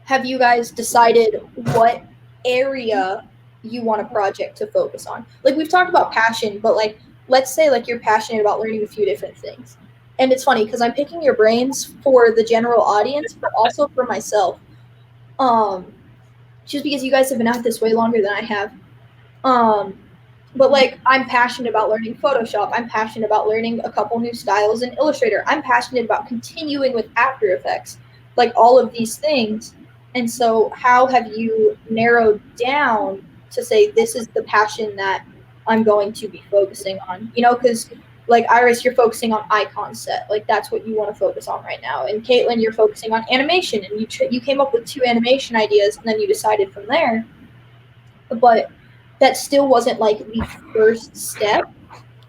have you guys decided what area you want a project to focus on? Like, we've talked about passion, but like, let's say like you're passionate about learning a few different things. And it's funny because I'm picking your brains for the general audience, but also for myself. Just because you guys have been at this way longer than I have. But like, I'm passionate about learning Photoshop. I'm passionate about learning a couple new styles in Illustrator. I'm passionate about continuing with After Effects, like all of these things. And so how have you narrowed down to say this is the passion that I'm going to be focusing on? You know, because like Iris, you're focusing on icon set. Like that's what you want to focus on right now. And Kaitlin, you're focusing on animation. And you came up with 2 animation ideas and then you decided from there. But that still wasn't like the first step.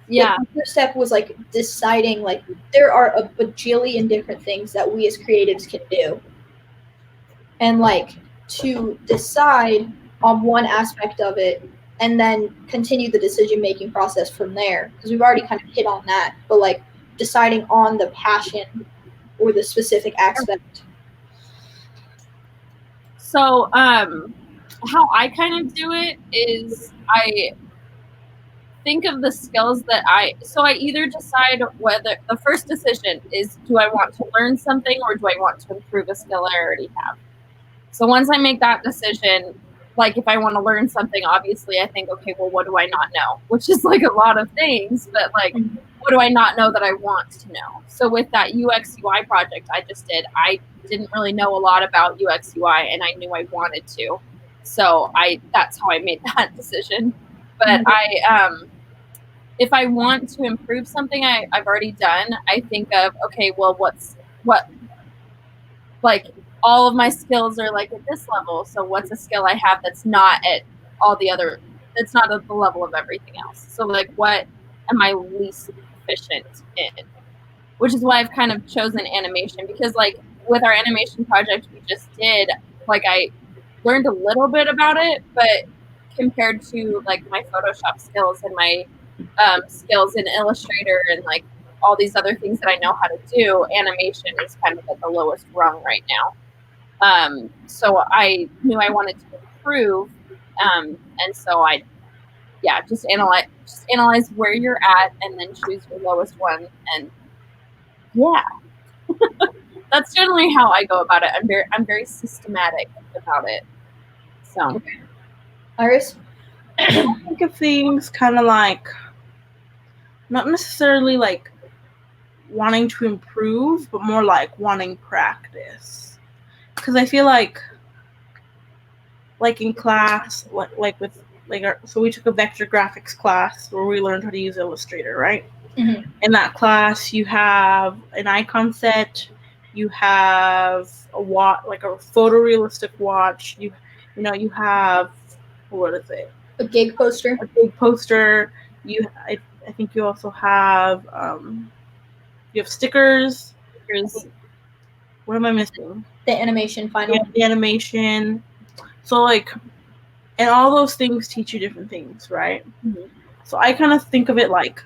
Yeah. Like, the first step was like deciding like there are a bajillion different things that we as creatives can do. And like to decide on one aspect of it and then continue the decision-making process from there. Because we've already kind of hit on that, but like deciding on the passion or the specific aspect. So, how I kind of do it is I think of the skills that I either decide whether the first decision is, do I want to learn something or do I want to improve a skill I already have? So once I make that decision, like if I want to learn something, obviously I think, okay, well, what do I not know? Which is like a lot of things, but like, what do I not know that I want to know? So with that UX UI project I just did, I didn't really know a lot about UX UI and I knew I wanted to. So that's how I made that decision. But if I want to improve something I've already done, I think of, okay, well, like all of my skills are like at this level. So what's a skill I have that's not at that's not at the level of everything else? So like, what am I least proficient in? Which is why I've kind of chosen animation, because like with our animation project we just did, like I learned a little bit about it, but compared to like my Photoshop skills and my skills in Illustrator and like all these other things that I know how to do, animation is kind of at the lowest rung right now. So I knew I wanted to improve, and so I just analyze where you're at and then choose your lowest one. And that's generally how I go about it. I'm very systematic about it. So Iris? I think of things kind of like not necessarily like wanting to improve, but more like wanting practice. Because I feel like in class, so we took a vector graphics class where we learned how to use Illustrator, right? Mm-hmm. In that class, you have an icon set, you have a photorealistic watch, you have, what is it? A gig poster. I think you also have you have stickers. What am I missing? The animation final. Yeah, the animation. So like And all those things teach you different things, right? Mhm. So I kind of think of it like,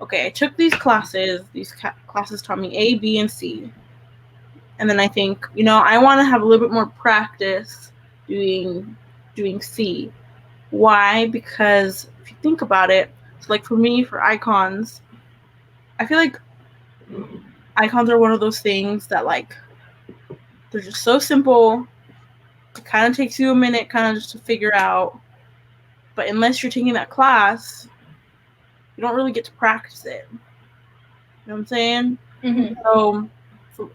okay, I took these classes. These classes taught me A, B, and C. And then I think, I want to have a little bit more practice doing C. Why? Because if you think about it, so like for me, for icons, I feel like icons are one of those things that like they're just so simple. It kind of takes you a minute kind of just to figure out. But unless you're taking that class, you don't really get to practice it. You know what I'm saying? Mm-hmm. So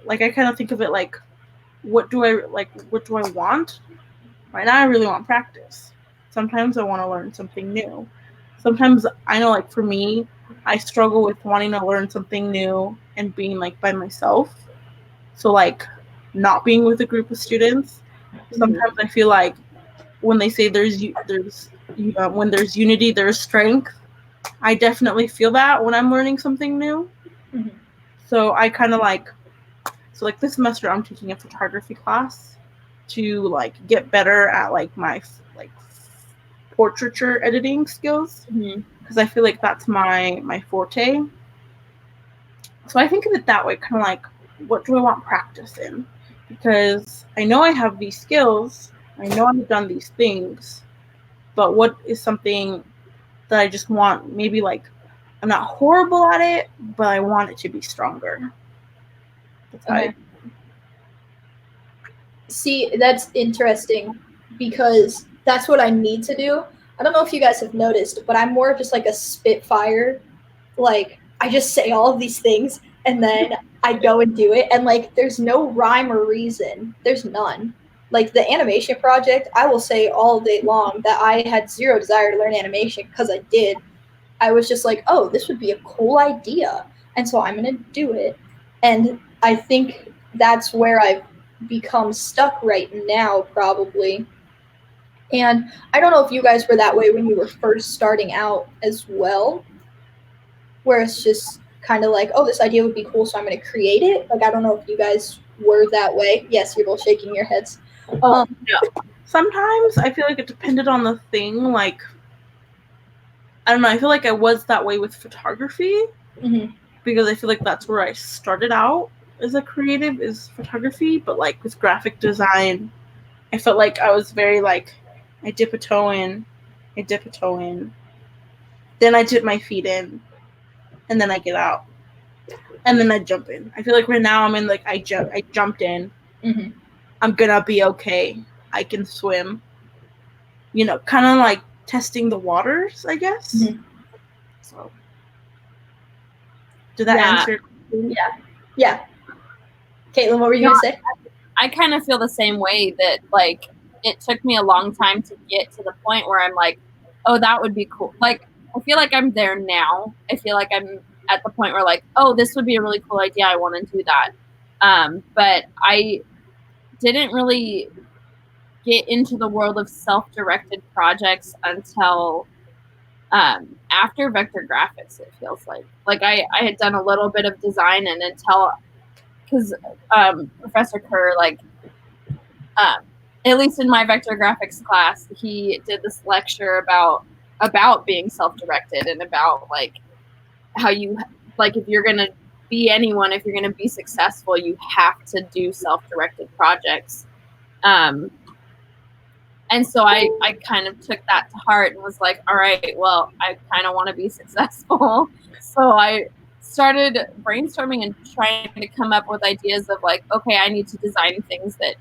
like I kind of think of it like, what do I want? Right now I really want practice. Sometimes I want to learn something new. Sometimes I know, like for me, I struggle with wanting to learn something new and being like by myself. So like not being with a group of students. Sometimes I feel like when they say when there's unity, there's strength. I definitely feel that when I'm learning something new. Mm-hmm. So I kind of like this semester I'm taking a photography class to like get better at like my like portraiture editing skills, because I feel like that's my forte. So I think of it that way, kind of like, what do I want practice in? Because I know I have these skills, I know I've done these things, but what is something that I just want? Maybe like I'm not horrible at it, but I want it to be stronger. That's how See, that's interesting because that's what I need to do. I don't know if you guys have noticed, but I'm more just like a spitfire. Like, I just say all of these things and then I go and do it. And like, there's no rhyme or reason. There's none. Like, the animation project, I will say all day long that I had zero desire to learn animation because I did. I was just like, oh, this would be a cool idea. And so I'm going to do it. And I think that's where I've become stuck right now, probably. And I don't know if you guys were that way when you were first starting out as well, where it's just kind of like, oh, this idea would be cool, so I'm going to create it. Like, I don't know if you guys were that way. Yes, you're both shaking your heads. no. Sometimes I feel like it depended on the thing. Like, I don't know. I feel like I was that way with photography, because I feel like that's where I started out as a creative, is photography. But like with graphic design, I felt like I was very like, I dip a toe in, then I dip my feet in, and then I get out, and then I jump in. I feel like right now I'm in like I jumped in. I'm gonna be okay. I can swim. Kind of like testing the waters, I guess. So, did that answer? Yeah. Kaitlin, what were you gonna say? I kind of feel the same way, that like it took me a long time to get to the point where I'm like, oh, that would be cool. Like, I feel like I'm there now. I feel like I'm at the point where like, oh, this would be a really cool idea. I want to do that. But I didn't really get into the world of self-directed projects until after vector graphics. It feels like I had done a little bit of design, and until because Professor Kerr, like at least in my vector graphics class, he did this lecture about being self-directed, and about like how you, like, if you're gonna be anyone, if you're gonna be successful, you have to do self-directed projects. And so I kind of took that to heart and was like, all right, well, I kind of want to be successful. So I started brainstorming and trying to come up with ideas of like, okay, I need to design things that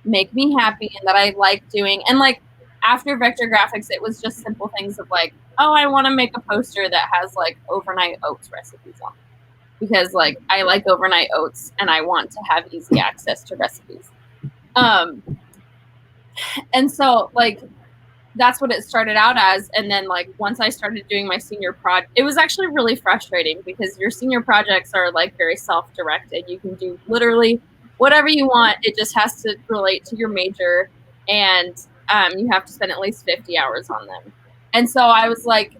make me happy and that I like doing. And like after vector graphics, it was just simple things of like, oh, I want to make a poster that has like overnight oats recipes on it, because like I like overnight oats and I want to have easy access to recipes. And so like that's what it started out as. And then like once I started doing my senior project, it was actually really frustrating, because your senior projects are like very self-directed. You can do literally whatever you want. It just has to relate to your major, and you have to spend at least 50 hours on them. And so I was like,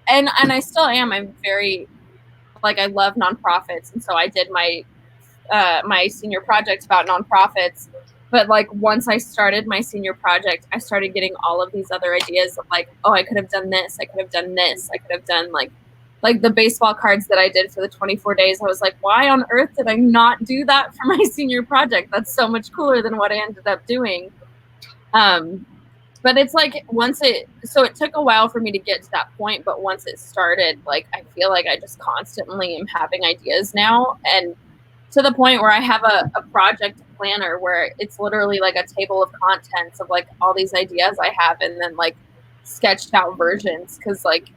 and I still am. I'm very, like, I love nonprofits. And so I did my my senior project about nonprofits. But like once I started my senior project, I started getting all of these other ideas of like, oh, I could have done this, I could have done this, I could have done like the baseball cards that I did for the 24 days. I was like, why on earth did I not do that for my senior project? That's so much cooler than what I ended up doing. But it's like so it took a while for me to get to that point, but once it started, like I feel like I just constantly am having ideas now, and to the point where I have a project planner where it's literally like a table of contents of like all these ideas I have, and then like sketched out versions, because like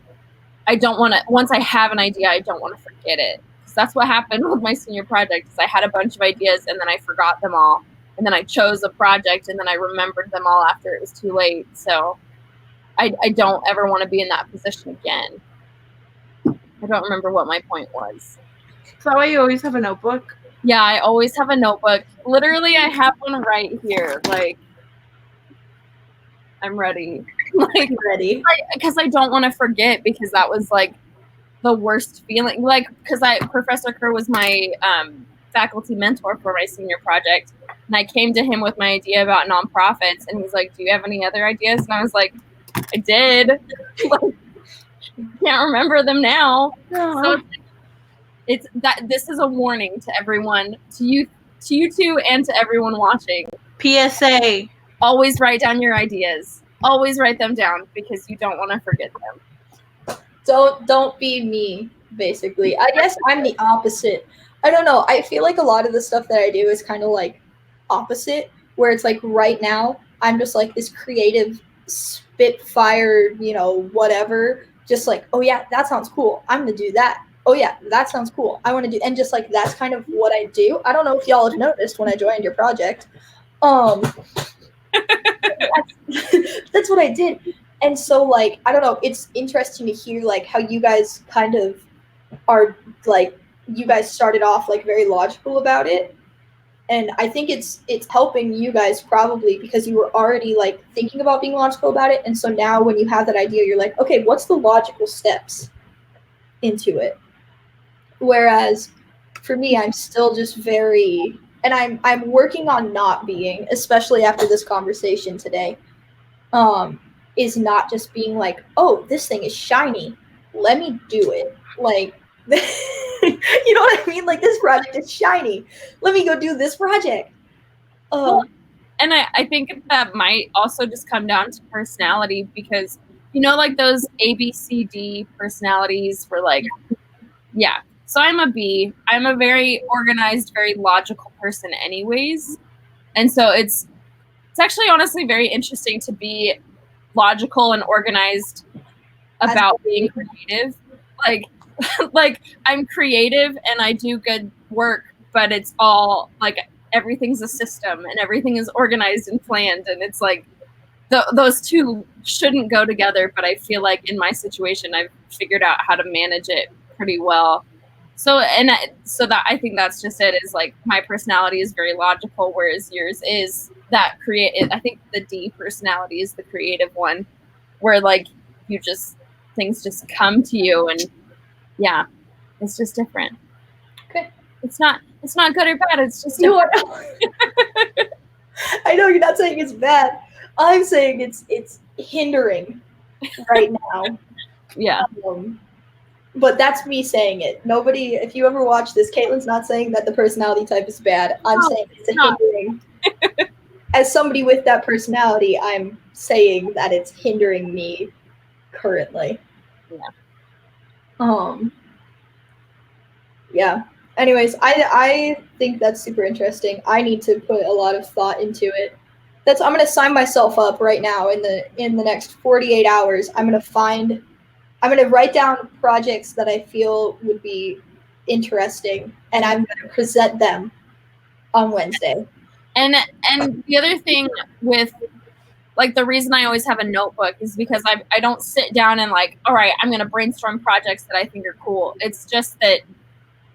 I don't want to, once I have an idea, I don't want to forget it. Because that's what happened with my senior project, is I had a bunch of ideas and then I forgot them all. And then I chose a project and then I remembered them all after it was too late. So I don't ever want to be in that position again. I don't remember what my point was. So that way you always have a notebook? Yeah, I always have a notebook. Literally, I have one right here. Like, I'm ready. Like, ready. Because I don't want to forget, because that was like the worst feeling. Like, because Professor Kerr was my faculty mentor for my senior project. And I came to him with my idea about nonprofits, and he's like, do you have any other ideas? And I was like, I did. Like, can't remember them now. So it's that this is a warning to everyone, to you two, and to everyone watching. PSA. Always write down your ideas. Always write them down, because you don't want to forget them. Don't be me, basically. I guess I'm the opposite. I don't know. I feel like a lot of the stuff that I do is kind of like opposite, where it's like right now I'm just like this creative spitfire, whatever, just like, oh yeah, that sounds cool, I'm gonna do that. Oh yeah, that sounds cool, I want to do. And just like that's kind of what I do. I don't know if y'all have noticed when I joined your project. That's what I did. And so like, I don't know, it's interesting to hear like how you guys kind of are like, you guys started off like very logical about it. And I think it's helping you guys probably because you were already like thinking about being logical about it. And so now when you have that idea, you're like, okay, what's the logical steps into it? Whereas for me, I'm still just very, and I'm working on not being, especially after this conversation today, is not just being like, oh, this thing is shiny, let me do it. Like, you know what I mean? Like, this project is shiny, let me go do this project. And I think that might also just come down to personality, because like those ABCD personalities for like, yeah. So I'm a B. I'm a very organized, very logical person anyways. And so it's actually honestly very interesting to be logical and organized about being creative. Like I'm creative and I do good work, but it's all like everything's a system and everything is organized and planned, and it's like those two shouldn't go together, but I feel like in my situation I've figured out how to manage it pretty well. So that I think that's just it, is like my personality is very logical, whereas yours is that I think the D personality is the creative one, where like things just come to you, and yeah, it's just different. Okay. It's not good or bad, it's just different. I know you're not saying it's bad. I'm saying it's hindering right now. Yeah. But that's me saying it. Nobody, if you ever watch this, Kaitlin's not saying that the personality type is bad. I'm saying it's hindering. As somebody with that personality, I'm saying that it's hindering me currently. Yeah. Yeah. Anyways, I think that's super interesting. I need to put a lot of thought into it. I'm gonna sign myself up right now in the next 48 hours. I'm gonna write down projects that I feel would be interesting, and I'm gonna present them on Wednesday. And the other thing with like the reason I always have a notebook is because I don't sit down and like, all right, I'm gonna brainstorm projects that I think are cool. It's just that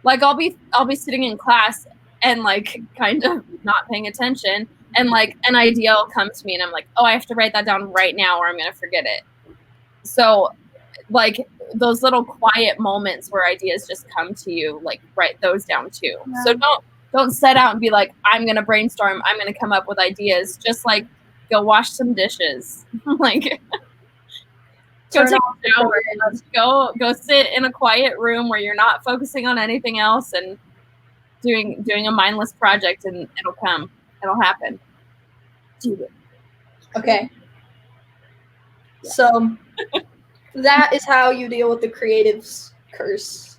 like I'll be sitting in class and like kind of not paying attention, and like an idea will come to me and I'm like, oh, I have to write that down right now or I'm gonna forget it. So like those little quiet moments where ideas just come to you, like write those down too. Yeah. So don't set out and be like, I'm gonna brainstorm, I'm gonna come up with ideas. Just like go wash some dishes. Like go take a shower. Go sit in a quiet room where you're not focusing on anything else and doing a mindless project, and it'll come. It'll happen. Do it. Okay. So that is how you deal with the creative's curse.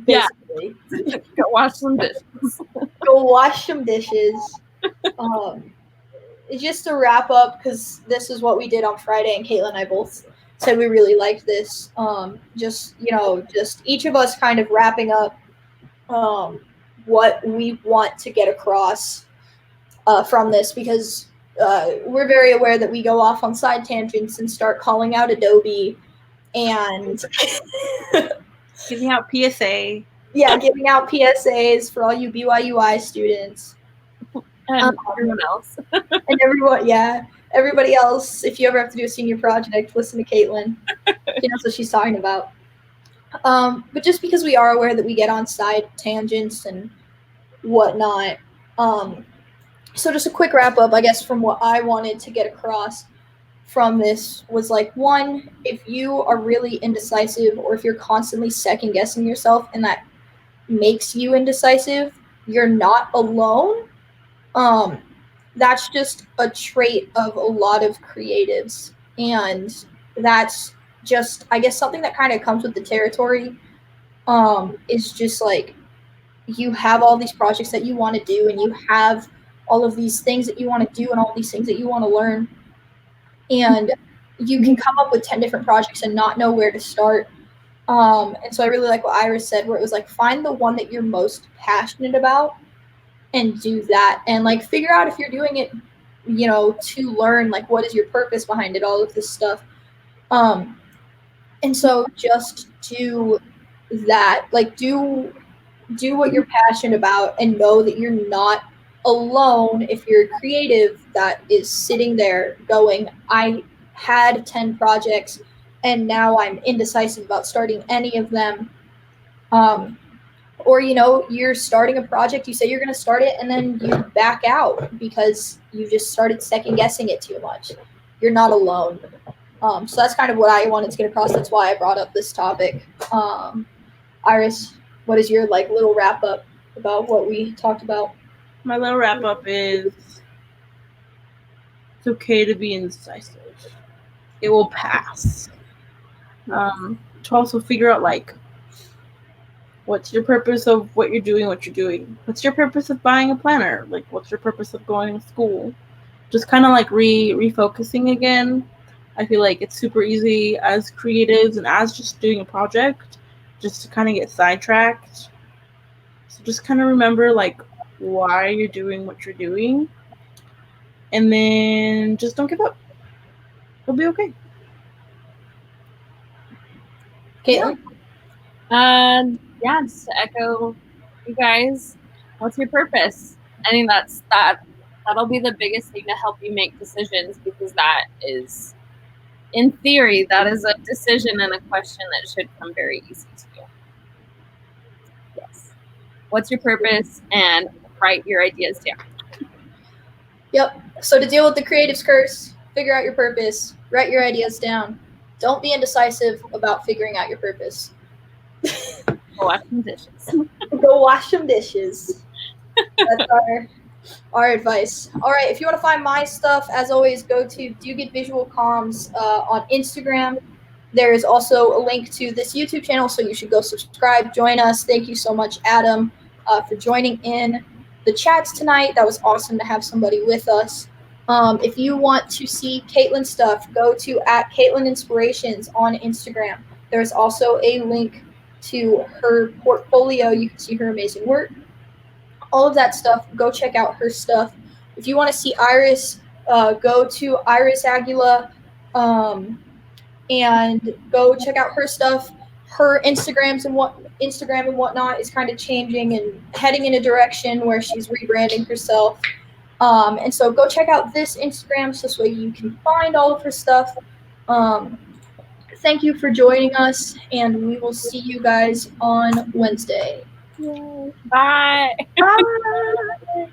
Basically. Yeah. Go wash some dishes. Go wash some dishes. Just to wrap up, because this is what we did on Friday, and Kaitlin and I both said we really liked this. Just each of us kind of wrapping up what we want to get across from this, because we're very aware that we go off on side tangents and start calling out Adobe and giving out PSA. Yeah, giving out PSAs for all you BYUI students. And everyone else. And everybody else. If you ever have to do a senior project, listen to Kaitlin. She knows what she's talking about. But just because we are aware that we get on side tangents and whatnot, so just a quick wrap up, I guess, from what I wanted to get across from this was like, one, if you are really indecisive, or if you're constantly second guessing yourself and that makes you indecisive, you're not alone. That's just a trait of a lot of creatives, and that's just, I guess, something that kind of comes with the territory. Is just like, you have all these projects that you want to do, and you have all of these things that you want to do and all these things that you want to learn, and you can come up with 10 different projects and not know where to start. And so I really like what Iris said, where it was like, find the one that you're most passionate about and do that, and like figure out if you're doing it, to learn, like, what is your purpose behind it, all of this stuff. And so just do that, like do what you're passionate about, and know that you're not alone if you're a creative that is sitting there going, I had 10 projects and now I'm indecisive about starting any of them. Or, you're starting a project, you say you're going to start it, and then you back out because you just started second guessing it too much. You're not alone. So that's kind of what I wanted to get across. That's why I brought up this topic. Iris, what is your little wrap up about what we talked about? My little wrap up is, it's okay to be indecisive. It will pass. To also figure out what's your purpose of what you're doing, What's your purpose of buying a planner? What's your purpose of going to school? Just kind of refocusing again. I feel like it's super easy as creatives and as just doing a project just to kind of get sidetracked. So just kind of remember why you're doing what you're doing, and then just don't give up. It'll be okay. Kaitlin? Just to echo you guys, what's your purpose? I think that'll be the biggest thing to help you make decisions, because that is, in theory, that is a decision and a question that should come very easy to you. Yes. What's your purpose? And write your ideas down. Yep. So to deal with the creative's curse, figure out your purpose, write your ideas down. Don't be indecisive about figuring out your purpose. Go wash some dishes. Go wash some dishes. That's our advice. All right. If you want to find my stuff, as always, go to diuguidvisualcomms on Instagram. There is also a link to this YouTube channel, so you should go subscribe, join us. Thank you so much, Adam, for joining in the chats tonight. That was awesome to have somebody with us. If you want to see Kaitlin's stuff, go to @KaitlinInspirations on Instagram. There's also a link to her portfolio. You can see her amazing work. All of that stuff, go check out her stuff. If you want to see Iris, go to Iris Aguila and go check out her stuff. Her Instagram and whatnot is kind of changing and heading in a direction where she's rebranding herself. And so go check out this Instagram, so this way you can find all of her stuff. Thank you for joining us, and we will see you guys on Wednesday. Bye. Bye.